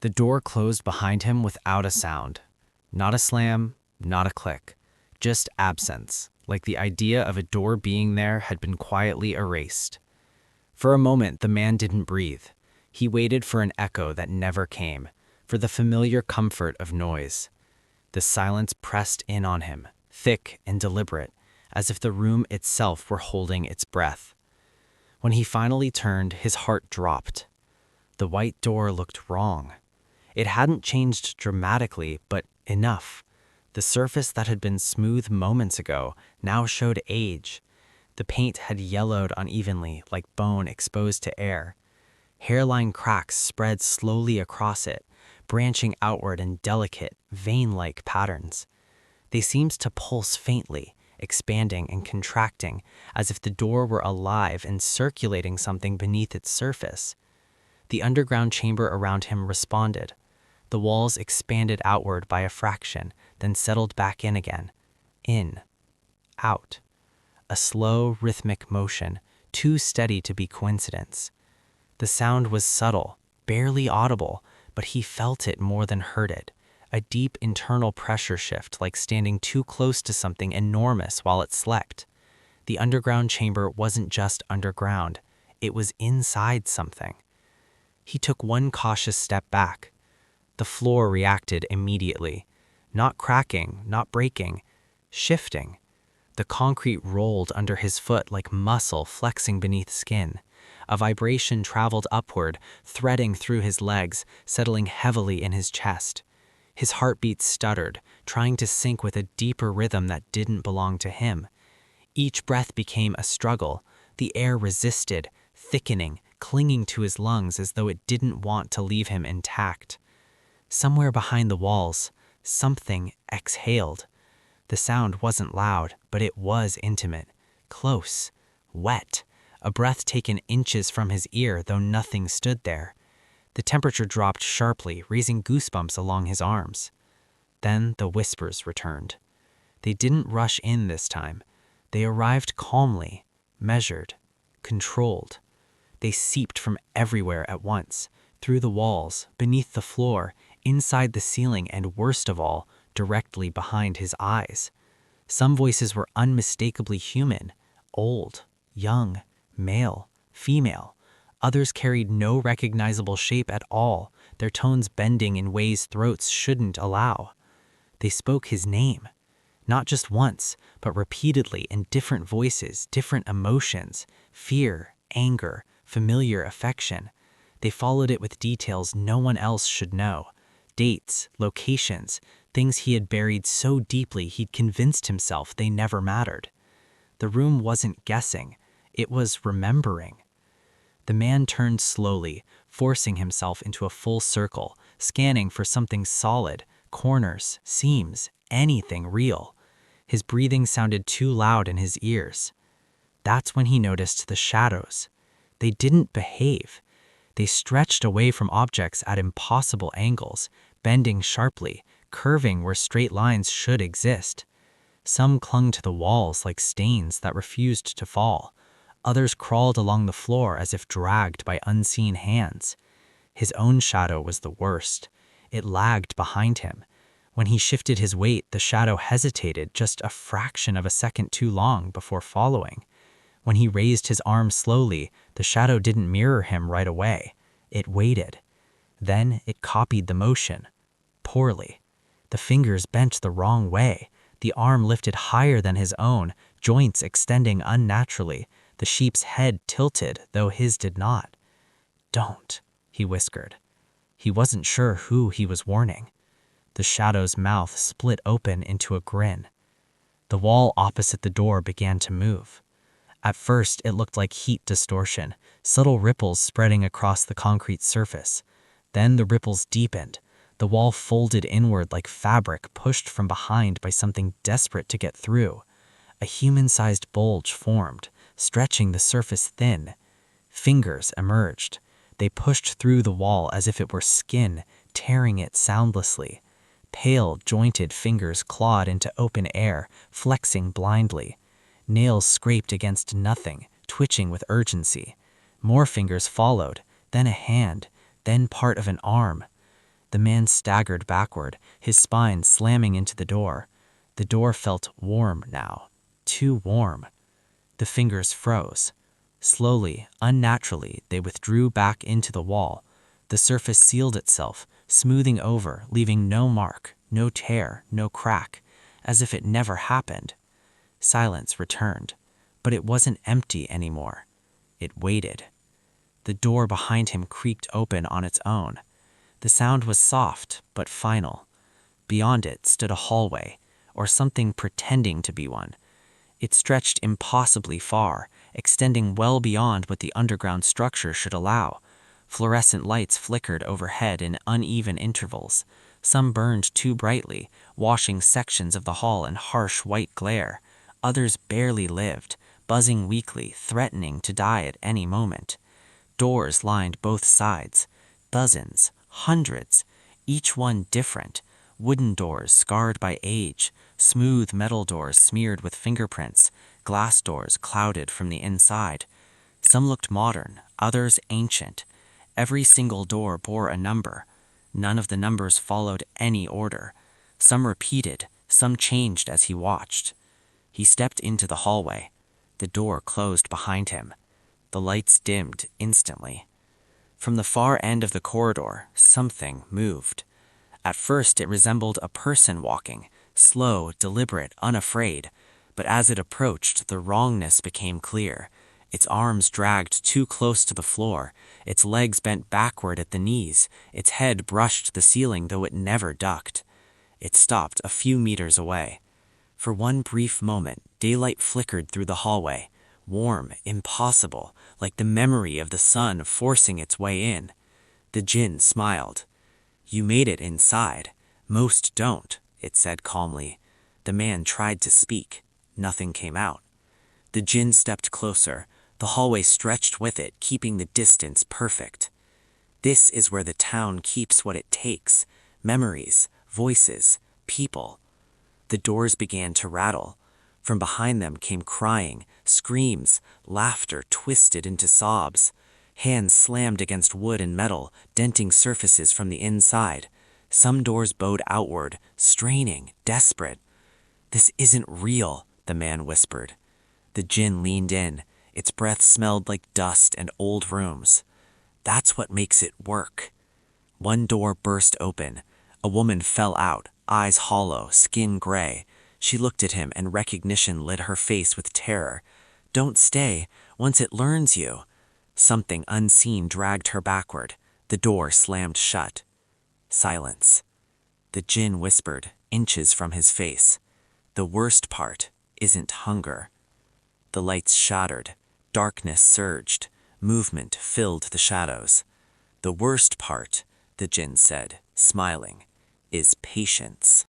The door closed behind him without a sound. Not a slam, not a click. Just absence, like the idea of a door being there had been quietly erased. For a moment, the man didn't breathe. He waited for an echo that never came, for the familiar comfort of noise. The silence pressed in on him, thick and deliberate, as if the room itself were holding its breath. When he finally turned, his heart dropped. The white door looked wrong. It hadn't changed dramatically, but enough. The surface that had been smooth moments ago now showed age. The paint had yellowed unevenly, like bone exposed to air. Hairline cracks spread slowly across it, branching outward in delicate, vein-like patterns. They seemed to pulse faintly, expanding and contracting, as if the door were alive and circulating something beneath its surface. The underground chamber around him responded. The walls expanded outward by a fraction, then settled back in again. In. Out. A slow, rhythmic motion, too steady to be coincidence. The sound was subtle, barely audible, but he felt it more than heard it. A deep internal pressure shift, like standing too close to something enormous while it slept. The underground chamber wasn't just underground. It was inside something. He took one cautious step back. The floor reacted immediately. Not cracking, not breaking, shifting. The concrete rolled under his foot like muscle flexing beneath skin. A vibration traveled upward, threading through his legs, settling heavily in his chest. His heartbeat stuttered, trying to sync with a deeper rhythm that didn't belong to him. Each breath became a struggle. The air resisted, thickening, clinging to his lungs as though it didn't want to leave him intact. Somewhere behind the walls, something exhaled. The sound wasn't loud, but it was intimate, close, wet, a breath taken inches from his ear, though nothing stood there. The temperature dropped sharply, raising goosebumps along his arms. Then the whispers returned. They didn't rush in this time. They arrived calmly, measured, controlled. They seeped from everywhere at once, through the walls, beneath the floor, inside the ceiling, and worst of all, directly behind his eyes. Some voices were unmistakably human, old, young, male, female. Others carried no recognizable shape at all, their tones bending in ways throats shouldn't allow. They spoke his name, not just once, but repeatedly in different voices, different emotions, fear, anger, familiar affection. They followed it with details no one else should know. Dates, locations, things he had buried so deeply he'd convinced himself they never mattered. The room wasn't guessing, it was remembering. The man turned slowly, forcing himself into a full circle, scanning for something solid, corners, seams, anything real. His breathing sounded too loud in his ears. That's when he noticed the shadows. They didn't behave. They stretched away from objects at impossible angles, bending sharply, curving where straight lines should exist. Some clung to the walls like stains that refused to fall. Others crawled along the floor as if dragged by unseen hands. His own shadow was the worst. It lagged behind him. When he shifted his weight, the shadow hesitated just a fraction of a second too long before following. When he raised his arm slowly, the shadow didn't mirror him right away. It waited. Then it copied the motion. Poorly. The fingers bent the wrong way. The arm lifted higher than his own, joints extending unnaturally. The sheep's head tilted, though his did not. "Don't," he whispered. He wasn't sure who he was warning. The shadow's mouth split open into a grin. The wall opposite the door began to move. At first, it looked like heat distortion, subtle ripples spreading across the concrete surface. Then the ripples deepened. The wall folded inward like fabric pushed from behind by something desperate to get through. A human-sized bulge formed, stretching the surface thin. Fingers emerged. They pushed through the wall as if it were skin, tearing it soundlessly. Pale, jointed fingers clawed into open air, flexing blindly. Nails scraped against nothing, twitching with urgency. More fingers followed, then a hand, then part of an arm. The man staggered backward, his spine slamming into the door. The door felt warm now, too warm. The fingers froze. Slowly, unnaturally, they withdrew back into the wall. The surface sealed itself, smoothing over, leaving no mark, no tear, no crack, as if it never happened. Silence returned, but it wasn't empty anymore. It waited. The door behind him creaked open on its own. The sound was soft, but final. Beyond it stood a hallway, or something pretending to be one. It stretched impossibly far, extending well beyond what the underground structure should allow. Fluorescent lights flickered overhead in uneven intervals. Some burned too brightly, washing sections of the hall in harsh white glare. Others barely lived, buzzing weakly, threatening to die at any moment. Doors lined both sides. Dozens, hundreds, each one different. Wooden doors scarred by age, smooth metal doors smeared with fingerprints, glass doors clouded from the inside. Some looked modern, others ancient. Every single door bore a number. None of the numbers followed any order. Some repeated, some changed as he watched. He stepped into the hallway. The door closed behind him. The lights dimmed instantly. From the far end of the corridor, something moved. At first it resembled a person walking, slow, deliberate, unafraid, but as it approached, the wrongness became clear. Its arms dragged too close to the floor, its legs bent backward at the knees, its head brushed the ceiling though it never ducked. It stopped a few meters away. For one brief moment, daylight flickered through the hallway, warm, impossible, like the memory of the sun forcing its way in. The djinn smiled. "You made it inside. Most don't," it said calmly. The man tried to speak. Nothing came out. The djinn stepped closer. The hallway stretched with it, keeping the distance perfect. "This is where the town keeps what it takes. Memories, voices, people." The doors began to rattle. From behind them came crying, screams, laughter twisted into sobs. Hands slammed against wood and metal, denting surfaces from the inside. Some doors bowed outward, straining, desperate. "This isn't real," the man whispered. The djinn leaned in. Its breath smelled like dust and old rooms. "That's what makes it work." One door burst open. A woman fell out, eyes hollow, skin gray. She looked at him and recognition lit her face with terror. "Don't stay. Once it learns you." Something unseen dragged her backward. The door slammed shut. Silence. The djinn whispered, inches from his face. "The worst part isn't hunger." The lights shattered. Darkness surged. Movement filled the shadows. "The worst part," the djinn said, smiling, "is patience."